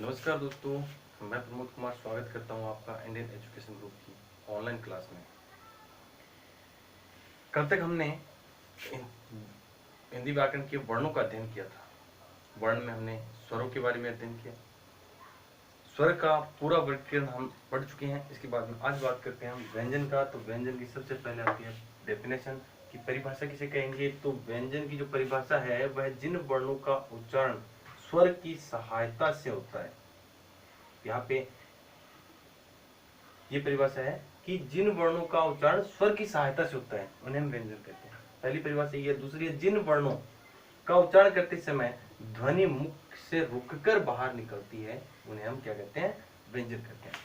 नमस्कार दोस्तों, मैं प्रमोद कुमार स्वागत करता हूं आपका इंडियन एजुकेशन ग्रुप की ऑनलाइन क्लास में। कल तक हमने हिंदी व्याकरण के वर्णों का अध्ययन किया था। वर्ण में हमने स्वरों के बारे में अध्ययन किया। स्वर का पूरा वर्गीकरण हम पढ़ चुके हैं। इसके बाद में आज बात करते हैं हम व्यंजन का। तो व्यंजन की सबसे पहले आती है डेफिनेशन की परिभाषा किसे कहेंगे। तो व्यंजन की जो परिभाषा है वह जिन वर्णों का उच्चारण स्वर की सहायता से होता है। यहाँ पे ये परिभाषा है कि जिन वर्णों का उच्चारण स्वर की सहायता से होता है उन्हें हम व्यंजन कहते हैं। पहली परिभाषा ये है। दूसरी है, जिन वर्णों का उच्चारण करते समय ध्वनि मुख से रुककर बाहर निकलती है उन्हें हम क्या कहते हैं, व्यंजन कहते हैं।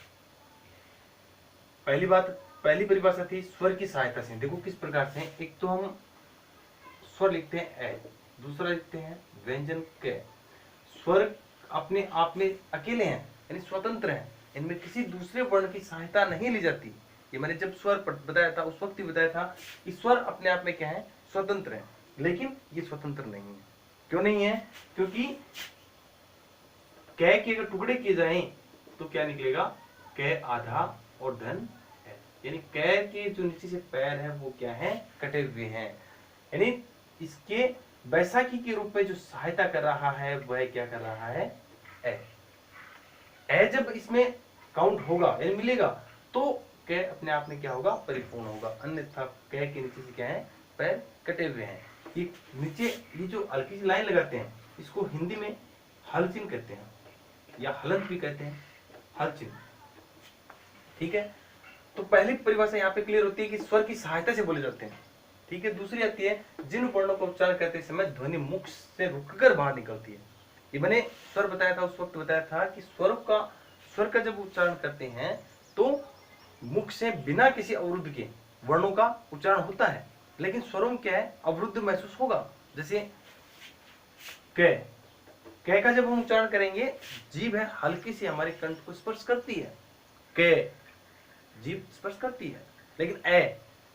पहली परिभाषा थी स्वर की सहायता से। देखो किस प्रकार से। एक तो हम स्वर लिखते हैं ए, दूसरा लिखते हैं व्यंजन के। स्वर अपने आप में अकेले हैं, यानी स्वतंत्र हैं। इनमें किसी दूसरे वर्ण की सहायता नहीं ली जाती। ये मैंने जब स्वर बताया था उस वक्त ही बताया था कि स्वर अपने आप में क्या है, स्वतंत्र है। लेकिन ये स्वतंत्र नहीं है। क्यों नहीं है? क्योंकि कै के अगर टुकड़े किए जाएं तो क्या निकलेगा, कै आधा और धन है। यानी कै के जो नीचे से पैर है वो क्या है, कटे हुए हैं। यानी इसके बैसाखी के रूप में जो सहायता कर रहा है वह क्या कर रहा है, ए। ए जब इसमें काउंट होगा यानी मिलेगा तो कै अपने आप में क्या होगा, परिपूर्ण होगा। अन्यथा कै के नीचे से क्या है, पैर कटे हुए हैं। ये नीचे ये जो हल्की सी लाइन लगाते हैं इसको हिंदी में हल चिन्ह कहते हैं या हलंत भी कहते हैं, हल चिन्ह। ठीक है। तो पहली परिभाषा यहाँ पे क्लियर होती है कि स्वर की सहायता से बोले जाते हैं। ठीक है। दूसरी आती है, जिन वर्णों का उच्चारण करते समय ध्वनि मुख से रुककर बाहर निकलती है। ये मैंने स्वर बताया था, उस वक्त बताया था कि स्वर का जब उच्चारण करते हैं तो मुख से बिना किसी अवरुद्ध के वर्णों का उच्चारण होता है। लेकिन स्वरों में क्या है, अवरुद्ध महसूस होगा। जैसे कै, कै का जब हम उच्चारण करेंगे जीभ है हल्की सी हमारे कंठ को स्पर्श करती है। कै जीभ स्पर्श करती है। लेकिन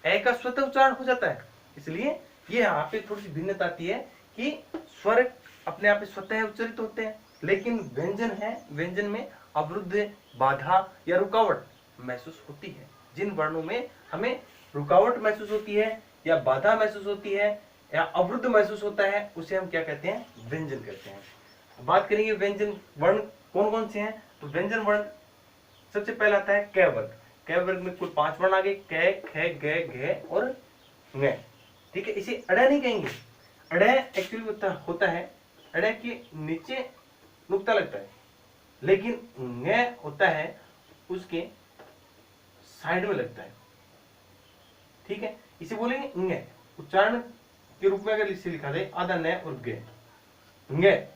ए का स्वतः उच्चारण हो जाता है। इसलिए ये यहाँ पे थोड़ी सी भिन्नता आती है कि स्वर अपने आप में स्वतः उच्चारित होते हैं, लेकिन व्यंजन है, व्यंजन में अवरुद्ध, बाधा या रुकावट महसूस होती है। जिन वर्णों में हमें रुकावट महसूस होती है या बाधा महसूस होती है या अवरुद्ध महसूस होता है उसे हम क्या कहते हैं, व्यंजन कहते हैं। बात करेंगे व्यंजन वर्ण कौन कौन से हैं। तो व्यंजन वर्ण सबसे पहला आता है कै वर्ग। कै वर्ग में कुल 5 वर्ण आ गए, कै, ख, ग, घ और ङ। ठीक है। इसे अड़े नहीं कहेंगे। अड़े एक्चुअली होता है, अड़े के नीचे नुक्ता लगता है, लेकिन ङ होता है उसके साइड में लगता है। ठीक है। इसे बोलेंगे ङ। उच्चारण के रूप में अगर इसे लिखा जाए आधा न और ग, ङ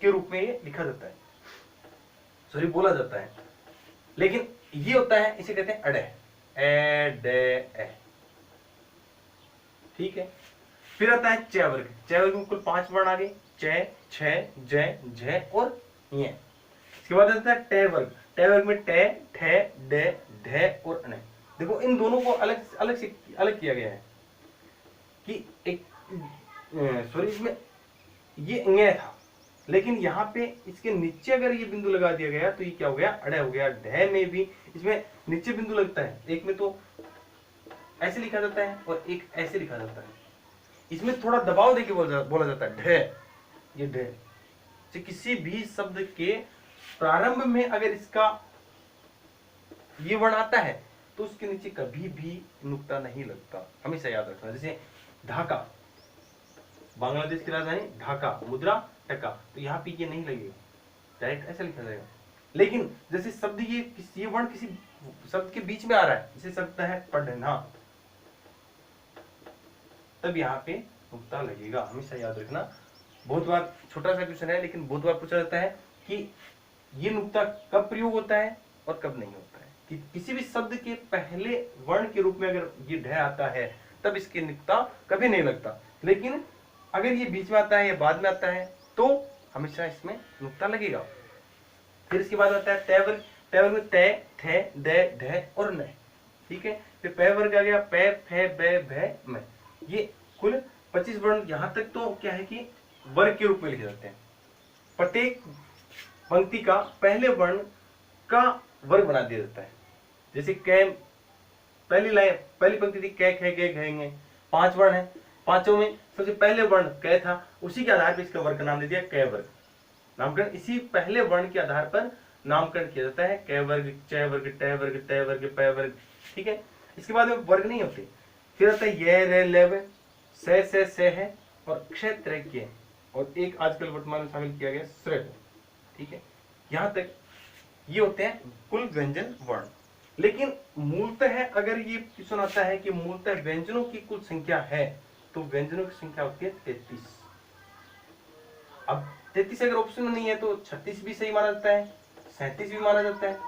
के रूप में ये लिखा जाता है, सॉरी बोला जाता है। लेकिन ये होता है, इसे कहते हैं अड़े, ए डे ए। ठीक है। फिर आता है च वर्ग। च वर्ग में कुल 5 वर्ण आ गए, च, छ, ज, झ और य। इसके बाद आता है ट वर्ग। ट वर्ग में ट, ठ, ड, ढ और अण। देखो इन दोनों को अलग किया गया है कि एक सॉरी इसमें ये ङ था, लेकिन यहाँ पे इसके नीचे अगर ये बिंदु लगा दिया गया तो ये क्या हो गया, अड़े हो गया। ढ में भी इसमें नीचे बिंदु लगता है, एक में तो ऐसे लिखा जाता है और एक ऐसे लिखा जाता है। इसमें थोड़ा दबाव देके बोला जाता है ढ, ये ढ। किसी भी शब्द के प्रारंभ में अगर इसका ये वर्ण आता है तो उसके नीचे कभी भी नुक्ता नहीं लगता, हमेशा याद रखना। जैसे ढाका, बांग्लादेश की राजधानी ढाका, मुद्रा टका, तो यहाँ पे ये नहीं लगेगा, डायरेक्ट ऐसा लिखा जाएगा। लेकिन जैसे शब्द ये वर्ण किसी शब्द के बीच में आ रहा है, जैसे शब्द है पढ़ना, तब यहाँ पे नुक्ता लगेगा, हमेशा याद रखना। बहुत बार छोटा सा क्वेश्चन है लेकिन बहुत बार पूछा जाता है कि ये नुक्ता कब प्रयोग होता है और कब नहीं होता है। कि किसी भी शब्द के पहले वर्ण के रूप में अगर ये ढ आता है तब इसके नुक्ता कभी नहीं लगता, लेकिन अगर ये बीच में आता है या बाद में आता है तो हमेशा इसमें नुक्ता लगेगा। फिर इसके बाद आता है ट वर्ग। ट वर्ग में त, थ, द, ढ और न। ठीक है। फिर प वर्ग आ गया, प, फ, ब, भ, म। ये कुल 25 वर्ण। यहां तक तो क्या है कि वर्ग के रूप में लिखे जाते हैं। प्रत्येक पंक्ति का पहले वर्ण का वर्ग बना दिया जाता है। जैसे कै, पहली पंक्ति थी कै खे गे घे घे, 5 वर्ण है, पांचों में सबसे पहले वर्ण कै था, उसी के आधार पर इसका वर्ग का नाम दे दिया कै वर्ग। नामकरण इसी पहले वर्ण के आधार पर नामकरण किया जाता है, कै वर्ग, चै वर्ग, टै वर्ग, तै वर्ग, पै वर्ग। ठीक है, इसके बाद में वर्ग नहीं होते। फिर आता है ये रे लेव, से है और क्षेत्र, और एक आजकल वर्तमान में शामिल किया गया श्रेय। ठीक है, यहां तक ये होते हैं कुल व्यंजन वर्ण। लेकिन मूलतः अगर ये क्वेश्चन आता है कि मूलतः व्यंजनों की कुल संख्या है, तो व्यंजनों की संख्या होती है 33। अब 33 अगर ऑप्शन में नहीं है तो 36 भी सही माना जाता है, 37 भी माना जाता है।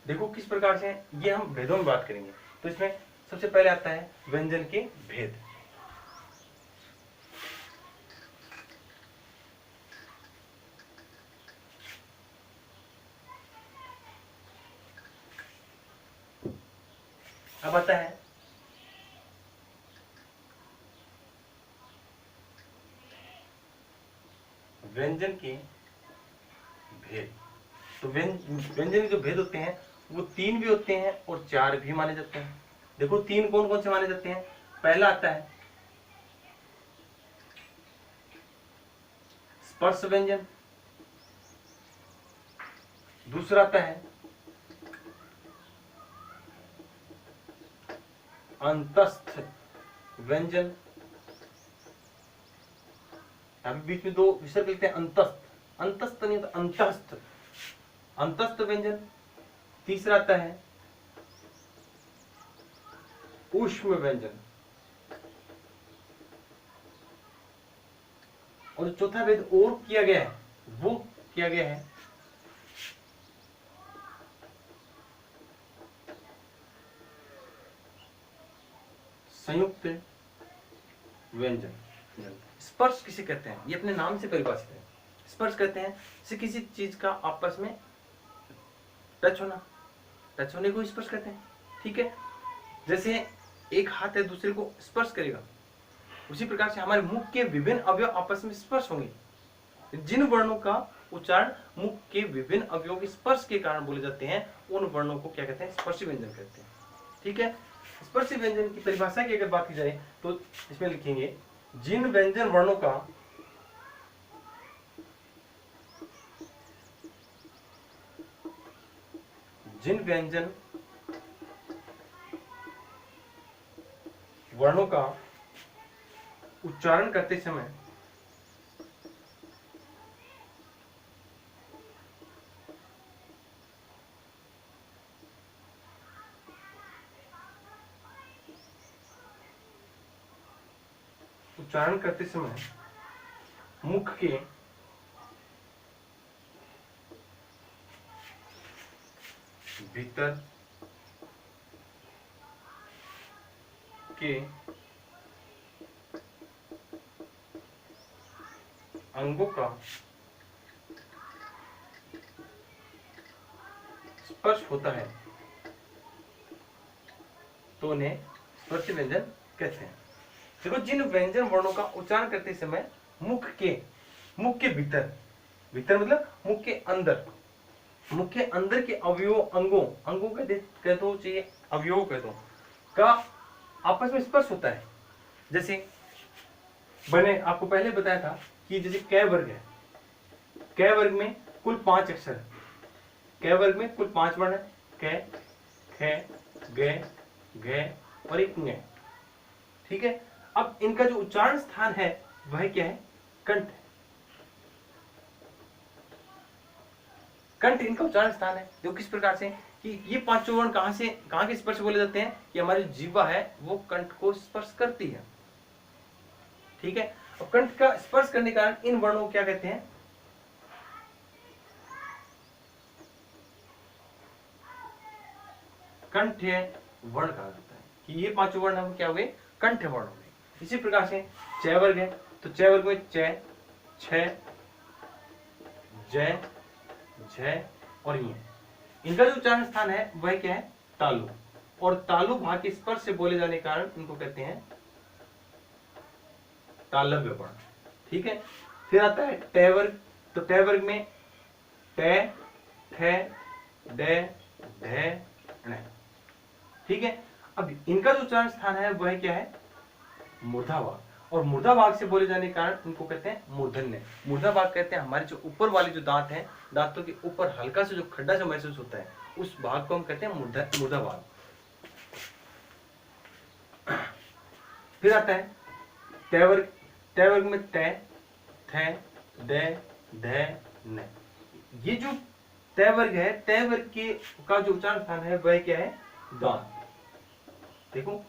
देखो किस प्रकार से ये हम भेदों में बात करेंगे। तो इसमें सबसे पहले आता है व्यंजन के भेद। अब आता है व्यंजन के भेद। तो व्यंजन के जो भेद होते हैं वो 3 भी होते हैं और 4 भी माने जाते हैं। देखो 3 कौन कौन से माने जाते हैं। पहला आता है स्पर्श व्यंजन, दूसरा आता है अंतस्थ व्यंजन, अभी बीच में 2 विसर्ग लिखते हैं, अंतस्थ, अंतस्थ नहीं तो अंतस्थ, अंतस्थ व्यंजन। तीसरा आता है ऊष्म व्यंजन, और जो चौथा भेद और किया गया है वो किया गया है संयुक्त व्यंजन। स्पर्श किसे कहते हैं, ये अपने नाम से परिभाषित है। स्पर्श कहते हैं से किसी चीज का आपस में टच होना, टच होने को स्पर्श कहते हैं। ठीक है, जैसे एक हाथ है दूसरे को स्पर्श करेगा, उसी प्रकार से हमारे मुख के विभिन्न अवयव आपस में स्पर्श होंगे। जिन वर्णों का उच्चारण मुख के विभिन्न अवयवों के स्पर्श के कारण बोले जाते हैं, उन वर्णों को क्या कहते हैं, स्पर्शी व्यंजन कहते हैं। ठीक है, स्पर्शी व्यंजन की परिभाषा की अगर बात की जाए तो इसमें लिखेंगे जिन व्यंजन वर्णों का जिन व्यंजन वर्णों का उच्चारण करते समय मुख के भीतर के अंगों का स्पर्श होता है तो उन्हें स्पर्श व्यंजन कहते हैं। देखो जिन व्यंजन वर्णों का उच्चारण करते समय मुख के भीतर मतलब मुख के अंदर के अवयवों अंगों कह दो चाहिए अवयवों कह दो का आपस में स्पर्श होता है। जैसे मैंने आपको पहले बताया था कि जैसे कै वर्ग है, कै वर्ग में कुल 5 अक्षर है, कै वर्ग में कुल 5 वर्ण है, कै, खे, गे, घे और एक ङ। ठीक है, अब इनका जो उच्चारण स्थान है वह क्या है, कंठ। कंठ इनका उच्चारण स्थान है। देखो किस प्रकार से कि ये 5 वर्ण कहां के स्पर्श बोले जाते हैं, कि हमारी जीवा है वो कंठ को स्पर्श करती है। ठीक है, अब कंठ का स्पर्श करने के कारण इन वर्णों को क्या कहते हैं, कंठ वर्ण कहा जाता है। कि ये 5 वर्ण हम क्या हुए, कंठ वर्ण हो गए। इसी प्रकार से चय वर्ग है, तो चय वर्ग में चय, छ, जय, झय और ये, इनका जो उच्चारण स्थान है वह क्या है, तालु। और तालु भाग के स्पर्श से बोले जाने के कारण इनको कहते हैं तालव्य वर्ण। ठीक है, फिर आता है टय वर्ग, तो ट वर्ग में टे, थे, डे, ढे, ण। ठीक है, अब इनका जो उच्चारण स्थान है वह क्या है? मूर्धा भाग। और मूर्धा भाग से बोले जाने के कारण इनको कहते हैं मूर्धन्य। मूर्धा भाग कहते हैं हमारे जो ऊपर वाले जो दांत हैं, दांतों के ऊपर हल्का सा जो खड्डा जो महसूस होता है, उस भाग को हम कहते हैं मूर्धा भाग। फिर आता है ट वर्ग। ट वर्ग में टे, थे, डे, ढे, न। ये जो ट वर्ग है, ट वर्ग के का जो उच्चारण स्थान है वह क्या है? दांत। देखो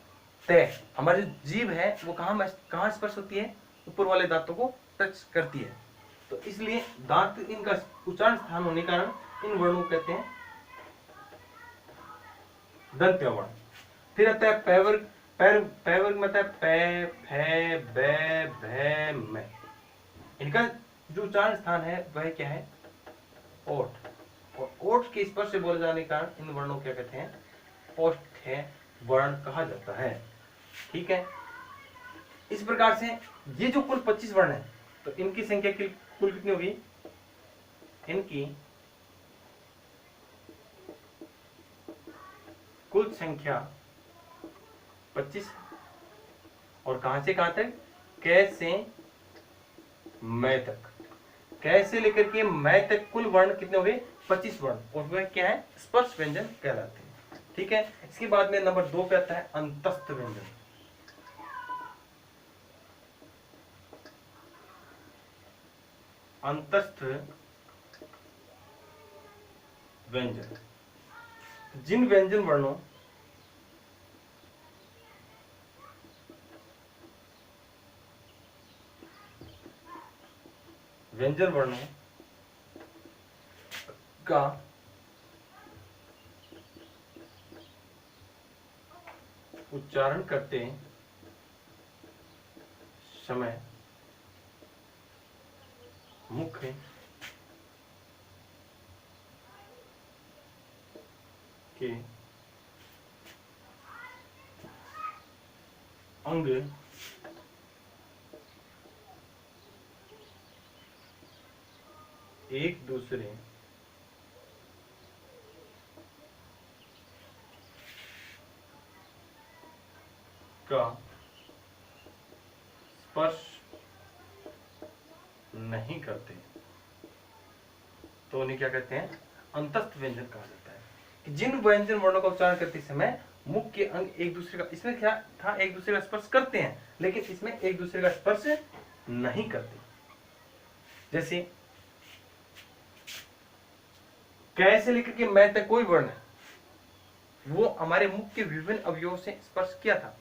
टे, हमारी जो जीभ है वो कहां स्पर्श होती है? ऊपर वाले दांतों को टच करती है। तो इसलिए दांत इनका उच्चारण स्थान होने के कारण इन वर्णों को कहते हैं दंत्य वर्ण। फिर आता है पै वर्ग। पै वर्ग में आता है पै, फै, बै, भै, मै। इनका जो उच्चारण स्थान है वह क्या है? ओठ। और ओठ के स्पर्श से बोले जाने के कारण इन वर्णों को क्या कहते हैं? ओष्ठ्य वर्ण कहा जाता है। ठीक है, इस प्रकार से ये जो कुल 25 वर्ण है, तो इनकी संख्या कुल कितनी होगी? इनकी कुल संख्या 25। और कहां से कहां तक? कै से मै तक। कै से लेकर के मै तक कुल वर्ण कितने हो गए? 25 वर्ण। और वह क्या है? स्पर्श व्यंजन कहलाते हैं। ठीक है, इसके बाद में नंबर 2 पे आता है अंतस्थ व्यंजन। अंतस्थ व्यंजन, जिन व्यंजन वर्णों का उच्चारण करते समय मुख्य के अंग एक दूसरे का स्पर्श नहीं करते, तो उन्हें क्या कहते हैं? अंतस्थ व्यंजन कहा जाता है। कि जिन व्यंजन वर्णों का उच्चारण करते समय मुख के अंग एक दूसरे का, इसमें क्या था? एक दूसरे का स्पर्श करते हैं, लेकिन इसमें एक दूसरे का स्पर्श नहीं करते। जैसे कै से लेकर के मै तक कोई वर्ण है, वो हमारे मुख के विभिन्न अवयवों से स्पर्श किया था।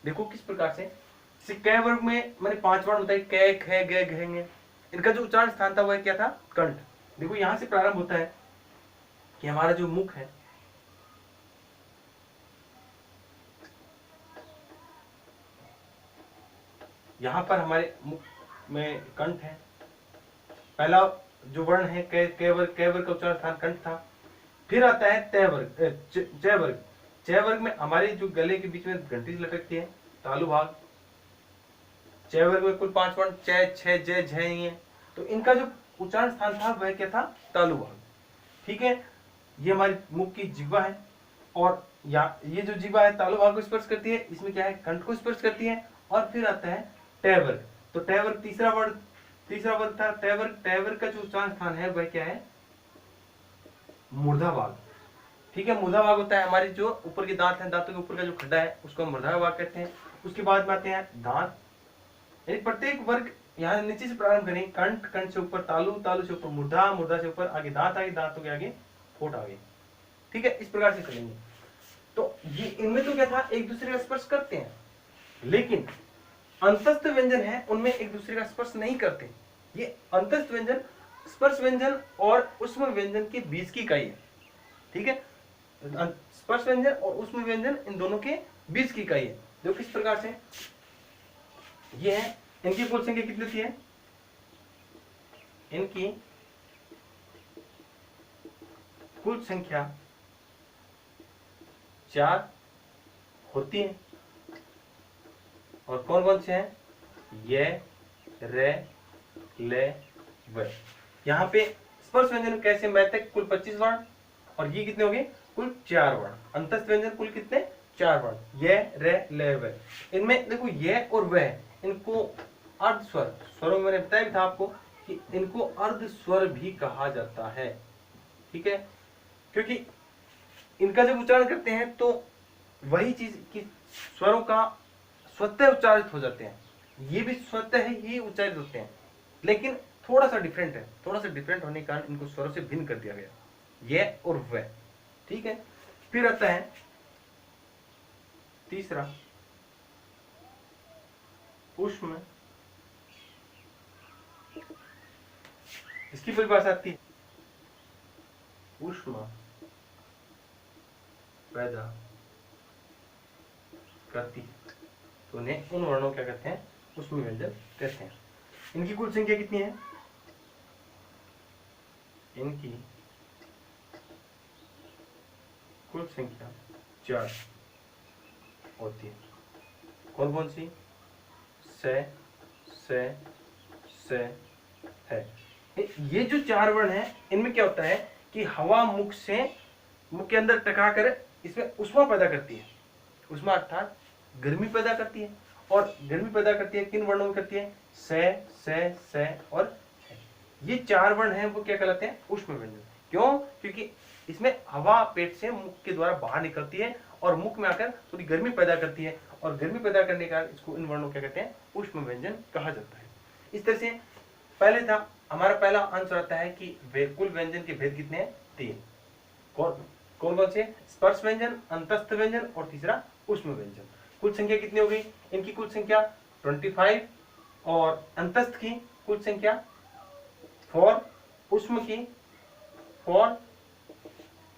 देखो किस प्रकार से। कै वर्ग में मैंने 5 वर्ण बताए, कै, खे, गे, घे। इनका जो उच्चारण स्थान था वह क्या था? कंठ। देखो यहां से प्रारंभ होता है कि हमारा जो मुख है, यहां पर हमारे मुख में कंठ है। पहला जो वर्ण है कै वर्ग का उच्चारण स्थान कंठ था। फिर आता है तय वर्ग, जय वर्ग। जय वर्ग में हमारे जो गले के बीच में घंटी लटकती है, तालु भाग। जय वर्ग में कुल 5 वर्ण चै, छे, जय, झय है। तो इनका जो उच्चारण स्थान था वह क्या था? तालु भाग। ठीक है, ये हमारी मुख की जिह्वा है। और ये जो जिह्वा है तालु भाग को स्पर्श करती है, इसमें क्या है? कंठ को स्पर्श करती है। और फिर आता है टय वर्ग। तो टय वर्ग तीसरा वर्ग था टय वर्ग। टय वर्ग का जो उच्चारण स्थान है वह क्या है? मूर्धा भाग। ठीक है, मूर्धा भाग होता है हमारी जो ऊपर के दांत हैं, दांतों के ऊपर का जो खड्डा है उसको हम मूर्धा भाग कहते हैं। उसके बाद में आते हैं दांत। यानी प्रत्येक वर्ग यहाँ नीचे से प्रारंभ करें, कंठ, कंठ से ऊपर तालु, तालु से ऊपर मूर्धा, मूर्धा से ऊपर आगे दांत आगे, दांतों के आगे होठ आगे। ठीक है, इस प्रकार से चलेंगे। तो ये इनमें तो क्या था? एक दूसरे का स्पर्श करते हैं, लेकिन अंतस्थ व्यंजन है उनमें एक दूसरे का स्पर्श नहीं करते। ये अंतस्थ व्यंजन स्पर्श व्यंजन और उष्म व्यंजन के बीच की इकाई है। ठीक है, स्पर्श व्यंजन और उष्म व्यंजन इन दोनों के बीच की इकाई है। जो किस प्रकार से ये है, इनकी कुल संख्या कितनी होती है? इनकी कुल संख्या 4 होती है। और कौन कौन से हैं? ये, रे, ले, व। यहाँ पे स्पर्श व्यंजन कैसे मैथ है, कुल 25 वर्ण, और ये कितने हो गए, कुल 4 वर्ण। अंतस्थ व्यंजन कुल कितने, 4 वर्ण, ये रे ले वे। इनमें देखो ये और वह, इनको अर्ध स्वर, स्वरों में मैंने बताया भी था आपको कि इनको अर्ध स्वर भी कहा जाता है, ठीक है, क्योंकि इनका जब उच्चारण करते हैं तो वही चीज कि स्वरों का स्वतः उच्चारित हो जाते हैं, ये भी स्वतः ही उच्चारित होते हैं, लेकिन थोड़ा सा डिफरेंट है, थोड़ा सा डिफरेंट होने के कारण इनको स्वरों से भिन्न कर दिया गया, ये और वह, ठीक है। फिर आता है तीसरा ऊष्म, इसकी परिभाषा आती है ऊष्मा पैदा करती है, तो उन्हें उन वर्णों क्या कहते हैं, ऊष्म व्यंजन कहते हैं। इनकी कुल संख्या कितनी है, इनकी कुल संख्या 4 होती है। कौन कौन सी, से है। ये जो 4 वर्ण है इनमें क्या होता है कि हवा मुख से, मुख के अंदर टकरा कर इसमें उष्मा पैदा करती है, उष्मा अर्थात गर्मी पैदा करती है, और गर्मी पैदा करती है किन वर्णों में करती है, से और है। ये 4 वर्ण हैं वो क्या कहलाते हैं, ऊष्म व्यंजन। क्यों, क्योंकि इसमें हवा पेट से मुख के द्वारा बाहर निकलती है और मुख में आकर थोड़ी गर्मी पैदा करती है, और गर्मी पैदा करने का इसको इन वर्णों क्या कहते हैं, ऊष्म व्यंजन कहा जाता है। इस तरह से पहले था हमारा पहला आंसर आता है कि कुल व्यंजन के भेद कितने हैं, 3। कौन कौन से, स्पर्श व्यंजन, अंतस्थ व्यंजन और तीसरा ऊष्म व्यंजन। कुल संख्या कितनी हो गई, इनकी कुल संख्या 25, और अंतस्थ की कुल संख्या 4, ऊष्म की 4,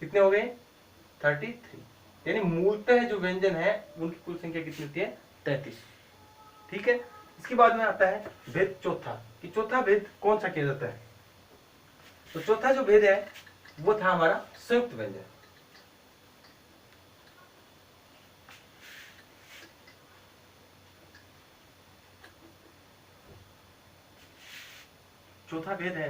कितने हो गए 33। यानी मूलतः जो व्यंजन है उनकी कुल संख्या कितनी होती है, 33, ठीक है। इसके बाद में आता है भेद चौथा, कि चौथा भेद कौन सा किया जाता है। तो चौथा जो भेद है वो था हमारा संयुक्त व्यंजन। चौथा भेद है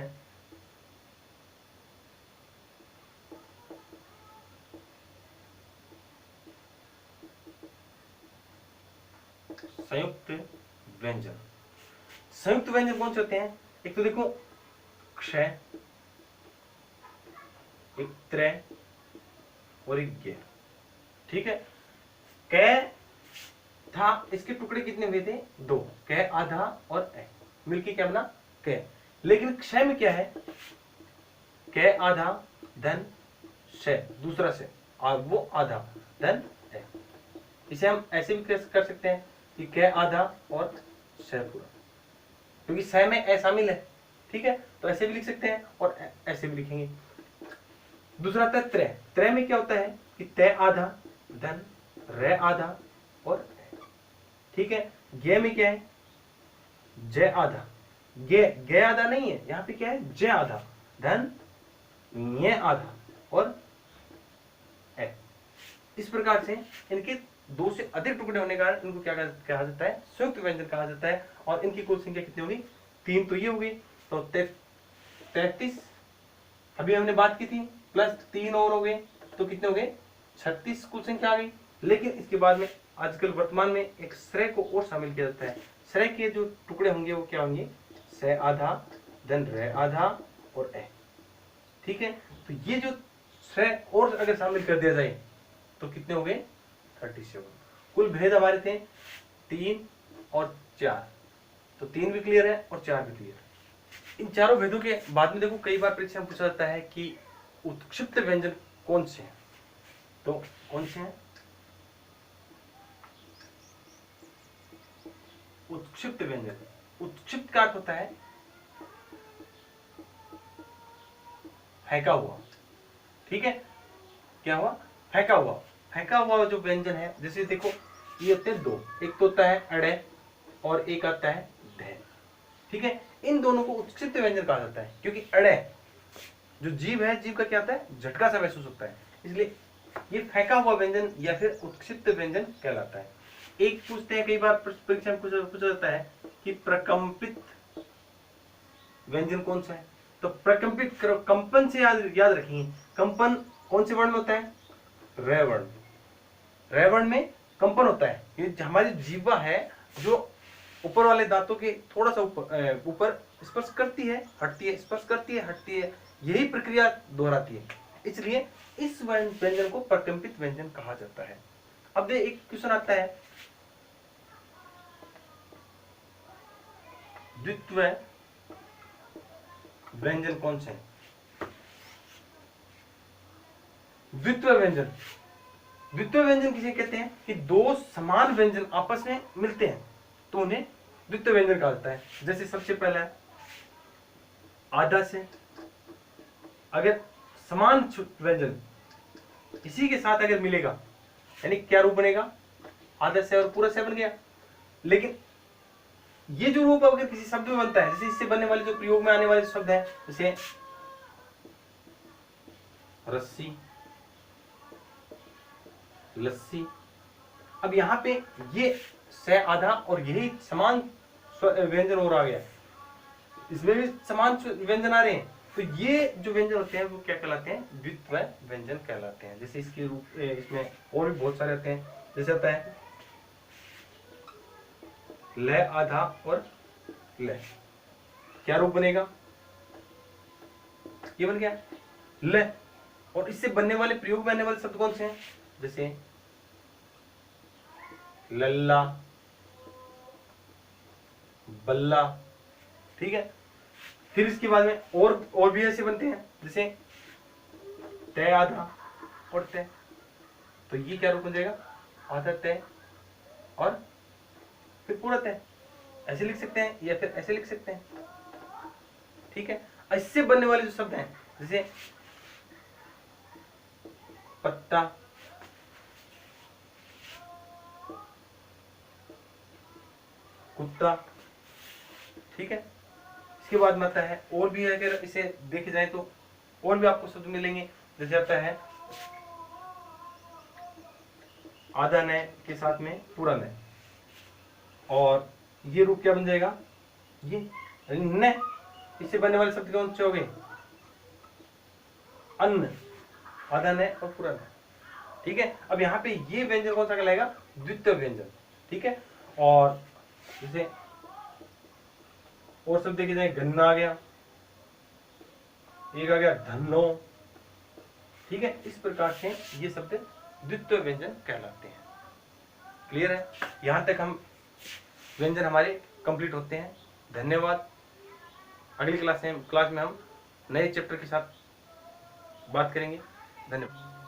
संयुक्त व्यंजन। संयुक्त व्यंजन कौन से होते हैं, एक तो देखो क्षय, एक त्रय और एक ज्ञ, ठीक है। कै था, इसके टुकड़े कितने हुए थे, 2, कै आधा और ए, मिलके क्या बना कै। लेकिन क्षय में क्या है, कै आधा धन शय, दूसरा से, और वो आधा धन ए। इसे हम ऐसे भी कर सकते हैं कि कै आधा और शय पूरा, क्योंकि सह में ए शामिल है, ठीक है, तो ऐसे भी लिख सकते हैं और ऐसे भी लिखेंगे। दूसरा आता है त्रय। त्रय में क्या होता है कि तय आधा धन रे आधा और ठीक है। ज्ञ में क्या है, जय आधा, ज्ञ आधा नहीं है, यहां पे क्या है, जय आधा धन न्य आधा और ए। इस प्रकार से इनके 2 से अधिक टुकड़े होने के कारण इनको क्या कहा जाता है, संयुक्त व्यंजन कहा जाता है। और इनकी कुल संख्या कितनी होगी, 3 तो ये होगी, तो 33 अभी हमने बात की थी, प्लस 3 और हो गए, तो कितने हो गए, 36 कुल संख्या आ गई। लेकिन इसके बाद में आजकल वर्तमान में एक श्रेय को और शामिल किया जाता है। श्रेय के जो टुकड़े होंगे वो क्या होंगे, स आधा धन रे आधा और ए, ठीक है। तो ये जो श्रेय और अगर शामिल कर दिया जाए तो कितने हो गए, 37। कुल भेद हमारे थे 3 और 4, तो 3 भी क्लियर है और 4 भी क्लियर है। इन चारों भेदों के बाद में देखो कई बार परीक्षा में पूछा जाता है कि उत्क्षिप्त व्यंजन कौन से हैं, तो कौन से हैं, उत्क्षिप्त व्यंजन। उत्क्षिप्त का अर्थ होता है फेंका हुआ, ठीक है, क्या हुआ, फेंका हुआ। फेंका हुआ जो व्यंजन है, जैसे देखो ये होते हैं 2, एक तो होता है अड़े और एक आता है ढे, ठीक है। इन दोनों को उत्क्षिप्त व्यंजन कहा जाता है, क्योंकि अड़े जो जीव है, जीव का क्या होता है, झटका सा महसूस होता है, इसलिए ये फेंका हुआ व्यंजन या फिर उत्क्षिप्त व्यंजन कहलाता है। एक पूछते हैं, कई बार परीक्षा में पूछा जाता है कि प्रकंपित व्यंजन कौन सा है, तो प्रकंपित करो, कंपन से याद रखिए, कंपन कौन से वर्ण में होता है? रे वर्ण। रे वर्ण में कंपन होता है। ये हमारी जीवा है जो ऊपर वाले दांतों के थोड़ा सा ऊपर स्पर्श करती है, हटती है, स्पर्श करती है, हटती है, यही प्रक्रिया दोहराती है। इसलिए इस व्यंजन को प्रकंपित व्यंजन कहा जाता है। अब देख एक क्वेश्चन आता है, द्वित्व व्यंजन कौन से हैं? द्वित्व व्यंजन, द्वित्व व्यंजन किसे कहते हैं? कि दो समान व्यंजन आपस में मिलते हैं तो उन्हें द्वित्व व्यंजन कहा जाता है। जैसे सबसे पहला है आधा से, अगर समान व्यंजन इसी के साथ अगर मिलेगा यानी क्या रूप बनेगा? आधा से और पूरा से बन गया। लेकिन ये जो रूप अगर किसी शब्द में बनता है, जैसे इससे बनने वाले जो प्रयोग में आने वाले शब्द हैं, जैसे रस्सी, लस्सी, अब यहां पे ये से आधा और यही समान व्यंजन और आ गया, इसमें भी समान व्यंजन आ रहे हैं, तो ये जो व्यंजन होते हैं वो क्या कहलाते हैं? द्वित्व व्यंजन कहलाते हैं। जैसे इसके रूप इसमें और भी बहुत सारे आते हैं, जैसे आता है ल आधा और ल, क्या रूप बनेगा? ये बन गया ल। और इससे बनने वाले प्रयोग में आने वाले शब्द कौन से हैं? जैसे लल्ला, बल्ला, ठीक है। फिर इसके बाद में और भी ऐसे बनते हैं, जैसे तय आधा और तय, तो ये क्या रूप बन जाएगा? आधा तय और फिर पूरा तय। ऐसे लिख सकते हैं या फिर ऐसे लिख सकते हैं, ठीक है। इससे बनने वाले जो शब्द हैं, जैसे पत्ता, कुत्ता, ठीक है। इसके बाद में आता है और भी, अगर इसे देखे जाए तो और भी आपको शब्द मिलेंगे, जैसे आता है आधा नय के साथ में पूरा नय, और ये रूप क्या बन जाएगा? ये न। इससे बनने वाले शब्द कौन से हो गए? अन्न, आधा नय और पूरा नय, ठीक है। अब यहाँ पे ये व्यंजन कौन सा कहलाएगा? द्वितीय व्यंजन, ठीक है। और जैसे और शब्द देखे जाए, गन्ना आ गया, एक आ गया धन्नो, ठीक है। इस प्रकार से ये शब्द द्वितीय व्यंजन कहलाते हैं। क्लियर है? यहां तक हम व्यंजन हमारे कंप्लीट होते हैं। धन्यवाद। अगली क्लास में हम नए चैप्टर के साथ बात करेंगे। धन्यवाद।